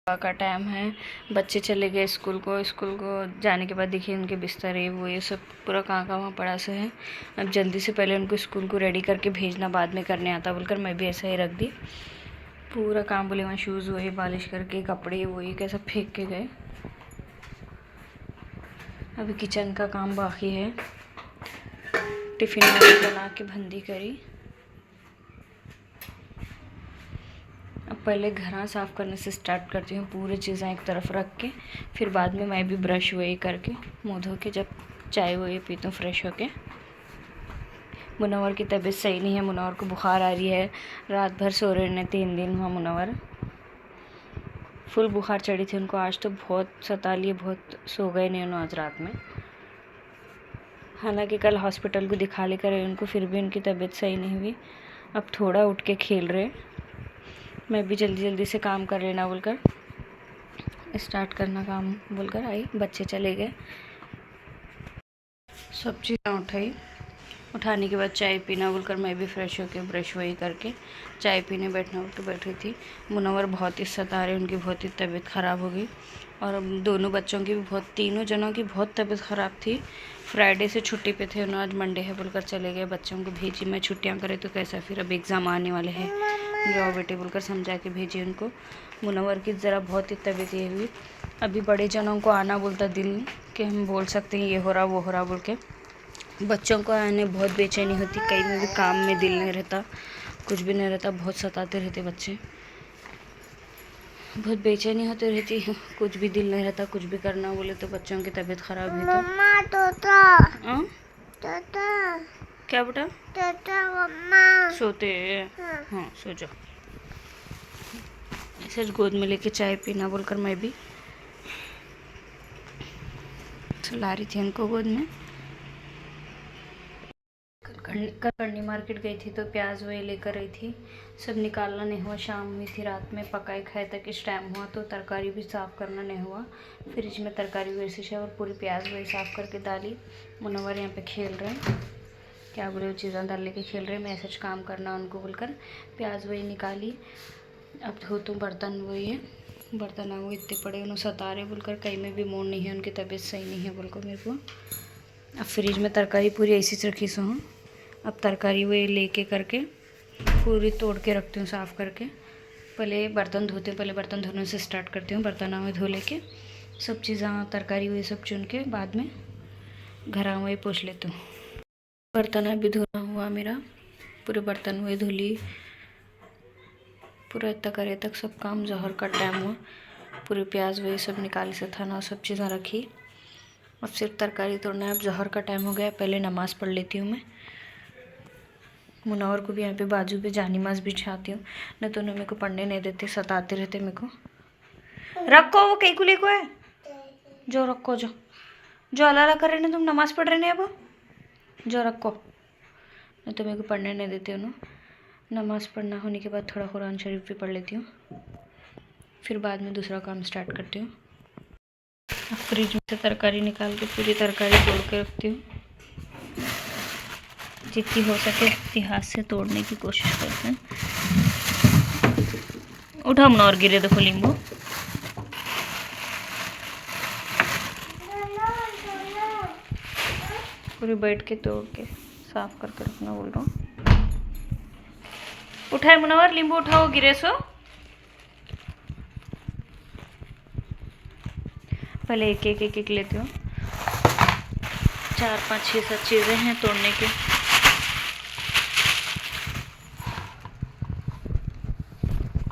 सुबह का टाइम है, बच्चे चले गए स्कूल को जाने के बाद देखिए उनके बिस्तर वो ये सब पूरा कहाँ का वहाँ पड़ा सा है। अब जल्दी से पहले उनको स्कूल को रेडी करके भेजना, बाद में करने आता बोलकर मैं भी ऐसा ही रख दी। पूरा काम बोले वहाँ शूज़ वही पॉलिश करके, कपड़े वही कैसा फेंक के गए। अभी किचन का काम बाकी है, टिफ़िन बना के बंदी करी। अब पहले घर साफ़ करने से स्टार्ट करती हूँ, पूरी चीज़ें एक तरफ रख के, फिर बाद में मैं भी ब्रश वही करके मुँह धो के जब चाय वही पीती हूँ फ्रेश होके। मुनव्वर की तबीयत सही नहीं है, मुनव्वर को बुखार आ रही है, रात भर सो रहे ने, 3 दिन हुआ मुनव्वर फुल बुखार चढ़ी थी उनको। आज तो बहुत सता लिए, बहुत सो गए नहीं उन्होंने आज रात में। हालांकि कल हॉस्पिटल को दिखा लेकर उनको, फिर भी उनकी तबीयत सही नहीं हुई। अब थोड़ा उठ के खेल रहे, मैं भी जल्दी जल्दी से काम कर लेना बोलकर स्टार्ट करना काम बोलकर आई। बच्चे चले गए, सब चीज़ें उठाई, उठाने के बाद चाय पीना बोलकर मैं भी फ्रेश होकर ब्रश वही करके चाय पीने बैठना बोल के बैठी थी। मुनव्वर बहुत ही सता रहे, उनकी बहुत ही तबीयत ख़राब हो गई और दोनों बच्चों की भी तीनों जनों की बहुत तबीयत ख़राब थी। फ्राइडे से छुट्टी पे थे उन्होंने, आज मंडे है बोलकर चले गए। बच्चों को भेजी मैं, छुट्टियाँ करे तो कैसा, फिर अब एग्ज़ाम आने वाले हैं, जाओ बेटे बोलकर समझा के भेजी उनको। मुनव्वर की ज़रा बहुत ही तबीयत ये हुई। अभी बड़े जनों को आना बोलता दिल कि हम बोल सकते हैं ये हो रहा वो हो रहा बोल के, बच्चों को आने बहुत बेचैनी होती, कहीं में भी काम में दिल नहीं रहता, कुछ भी नहीं रहता, बहुत सताते रहते बच्चे, बहुत बेचैनी होती रहती, कुछ भी दिल नहीं रहता, कुछ भी करना बोले तो बच्चों की तबीयत ख़राब है तो। मम्मा तोता तोता क्या बेटा? तोता मम्मा सोते हैं। हाँ सो जाओ। ऐसे गोद में लेके चाय पीना बोलकर मैं भी ला रही थी उनको गोद में। कल करनी मार्केट गई थी तो प्याज वही लेकर आई थी, सब निकालना नहीं हुआ, शाम में थी, रात में पकाए खाए तक इस टाइम हुआ तो तरकारी भी साफ़ करना नहीं हुआ। फ्रिज में तरकारी वैसे से और पूरी प्याज वही साफ़ करके डाली। मुनव्वर यहाँ पे खेल रहे हैं, क्या बोले वो चीज़ें डाल लेके खेल रहे हैं, मैसेज काम करना उनको बोलकर प्याज वही निकाली। अब धोतूँ बर्तन वही है, बर्तन वो इतने पड़े, उन्हें सता रहे बोलकर, कहीं में भी मूड नहीं है, उनकी तबीयत सही नहीं है बोलकर मेरे को। अब फ्रिज में तरकारी पूरी ऐसी रखी सो हूँ, अब तरकारी वही लेके करके पूरी तोड़ के रखती हूँ साफ़ करके। पहले बर्तन धोते, पहले बर्तन धोने से स्टार्ट करती हूँ, बर्तन में धो लेके सब चीज़ें तरकारी वही सब चुन के बाद में घर वही पोंछ लेती हूँ। बर्तन अभी धोना हुआ मेरा, पूरे बर्तन वही धुली, पूरा इतना करे तक सब काम, जहर का टाइम हुआ, पूरे प्याज वही सब निकाली से था ना, सब चीज़ें रखी। अब सिर्फ तरकारी तोड़ना है, अब जहर का टाइम हो गया, पहले नमाज़ पढ़ लेती हूँ मैं। मुनव्वर को भी यहाँ पे बाजू पे जानिमाज बिछाती हूँ, नहीं तो उन्हें मेरे को पढ़ने नहीं देते, सताते रहते मेरे को। रखो वो कई कुली को है, जो रखो जो अल्लाह कर रहे ने, तुम नमाज़ पढ़ रहे ने, अब जो रखो, नहीं तो मेरे को पढ़ने नहीं देते उन्होंने। नमाज़ पढ़ना होने के बाद थोड़ा कुरान शरीफ भी पढ़ लेती हूँ, फिर बाद में दूसरा काम स्टार्ट करती हूँ। फ्रिज में से तरकारी निकाल के पूरी तरकारी तोड़ के रखती हूँ, जितनी हो सके उतनी हाथ से तोड़ने की कोशिश करते हैं। उठा मना और गिरे देखो नींबू, पूरी बैठ के तोड़ के साफ करके रखना बोल रहा हूँ। उठाए मुनव्वर, नींबू उठाओ, गिरे सो। पहले एक एक एक एक लेती हूँ, 4 5 6 7 चीज़ें हैं तोड़ने की।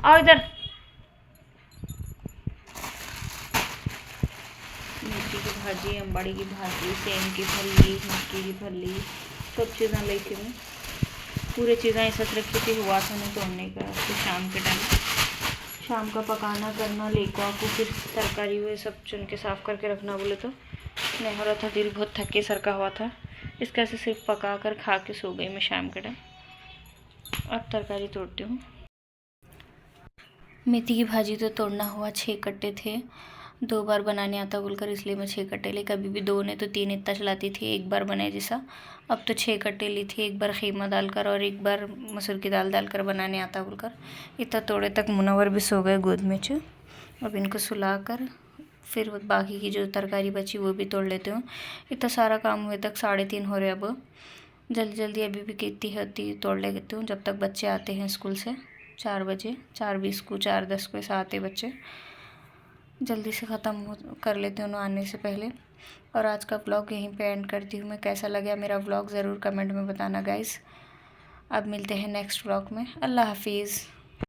आओ इधर। मेथी की भाजी, अम्बाड़ी की भाजी, सेम की फली, मक्की की फली, सब चीज़ें लेती हूँ। पूरे चीज़ें ऐसा रखी थी, हुआ था नहीं तोड़ने का। फिर शाम के टाइम, शाम का पकाना करना, लेको आपको फिर तरकारी हुए सब चुन के साफ़ करके रखना बोले तो नहीं हो रहा था, दिल बहुत थके सर का हुआ था, इस कैसे सिर्फ पका कर खा के सो गई मैं शाम के टाइम। अब तरकारी तोड़ती हूँ। मेथी की भाजी तो तोड़ना हुआ, 6 कट्टे थे, 2 बार बनाने आता बोलकर इसलिए मैं 6 कट्टे ली, कभी भी 2 ने तो 3 इतना चलाती थी, एक बार बनाए जैसा। अब तो 6 कट्टे ली थी, एक बार खीमा डालकर और एक बार मसूर की दाल डालकर बनाने आता बोलकर। इतना तोड़े तक मुनव्वर भी सो गए गोद में। अब इनको सुलाकर फिर बाकी की जो तरकारी बची वो भी तोड़ लेती हूँ। इतना सारा काम हुए तक 3:30 हो रहे। अब जल्दी जल्दी अभी भी कितनी होती तोड़ लेती हूँ जब तक बच्चे आते हैं स्कूल से 4 बजे। 4:20 को 4:10 को ऐसे आते बच्चे, जल्दी से ख़त्म कर लेती हूँ आने से पहले। और आज का व्लॉग यहीं पे एंड करती हूँ मैं। कैसा लगा मेरा व्लॉग ज़रूर कमेंट में बताना गाइस। अब मिलते हैं नेक्स्ट व्लॉग में। अल्लाह हाफिज़।